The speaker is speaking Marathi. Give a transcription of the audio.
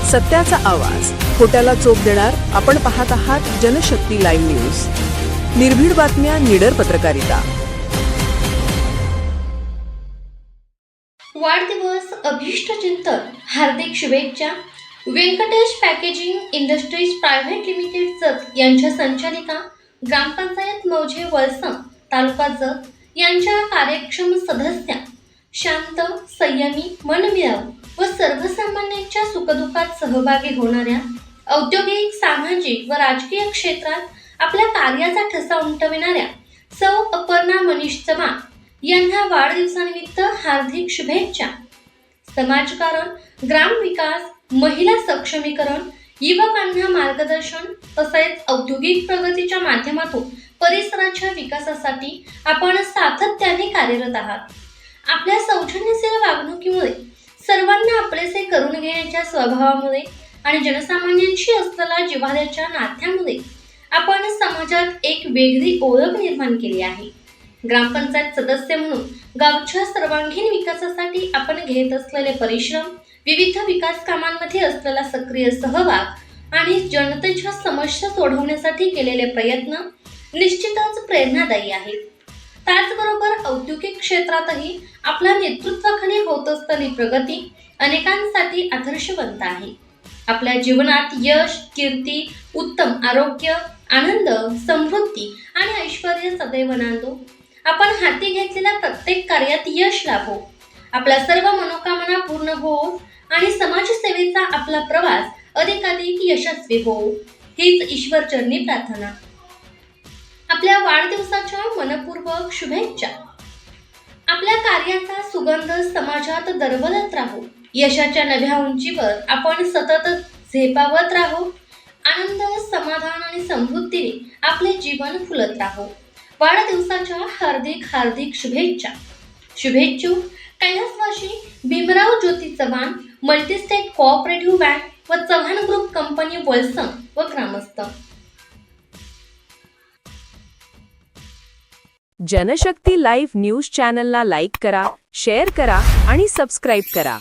सत्याचा आवाज, खोट्याला चोप देणार. आपण पाहत आहात जनशक्ती लाईव्ह न्यूज. निर्भीड बातम्या, निडर पत्रकारिता. वाढदिवस अभिष्ट चिंतन, हार्दिक शुभेच्छा. Venkatesh packaging industries private limited Jath यांच्या संचालिका ग्रामपंचायत मौजे वलसंग तालुका जत यांच्या कार्यक्षम सदस्या, शांत, संयमी, मनमिळावू व सर्वसामान्यांच्या सुखदुःखात सहभागी होणाऱ्या, औद्योगिक, सामाजिक व राजकीय क्षेत्रात आपल्या कार्याचा ठसा उमटविणाऱ्या सौ अपर्णा मनीष चव्हाण यांना वाढदिवसानिमित्त हार्दिक शुभेच्छा. समाजकारण, ग्रामविकास, महिला सक्षमीकरण, युवकांना मार्गदर्शन तसेच औद्योगिक प्रगतीच्या माध्यमातून परिसराच्या विकासासाठी आपण सातत्याने कार्यरत आहात. आपल्या सौजन्यशील वागणुकीमुळे, सर्वांना आपलेसे करून घेण्याच्या स्वभावामुळे आणि जनसामान्यांशी असलेल्या जिव्हाळ्याच्या नात्यामुळे आपण समाजात एक वेगळी ओळख निर्माण केली आहे. ग्रामपंचायत सदस्य म्हणून गावच्या सर्वांगीण विकासासाठी आपण घेत असलेले परिश्रम, विविध विकास कामांमध्ये असलेला सक्रिय सहभाग आणि जनतेच्या समस्या सोडवण्यासाठी केलेले प्रयत्न निश्चितच प्रेरणादायी आहेत. त्याचबरोबर औद्योगिक क्षेत्रातही आपल्या नेतृत्वाखाली होत असलेली प्रगती अनेकांसाठी आदर्शवंत आहे. आपल्या जीवनात यश, कीर्ती, उत्तम आरोग्य, आनंद, समृद्धी आणि ऐश्वर्य सदैव नांदो. आपण हाती घेतलेल्या प्रत्येक कार्यात यश लाभो. आपल्या सर्व मनोकामना पूर्ण हो आणि समाजसेवेचा आपला प्रवास अधिकाधिक यशस्वी हो, हीच ईश्वरचरणी प्रार्थना. आपल्या वाढदिवसाच्या मनपूर्वक शुभेच्छा. आपल्या कार्याचा सुगंध समाजात दरवळत राहो. यशाच्या नव्या उंचीवर आपण सतत झेपावत राहो. आनंद, समाधान आणि समृद्धीने आपले जीवन फुलत राहो. वाढदिवसाच्या हार्दिक हार्दिक शुभेच्छा. शुभेच्छुक कैलासवासी भीमराव ज्योती चव्हाण, मल्टीस्टेट कोऑपरेटिव्ह बँक व चव्हाण ग्रुप कंपनी वलसंग व ग्रामस्थ. जनशक्ती लाईव्ह न्यूज चॅनलला लाईक करा, शेअर करा आणि सबस्क्राईब करा.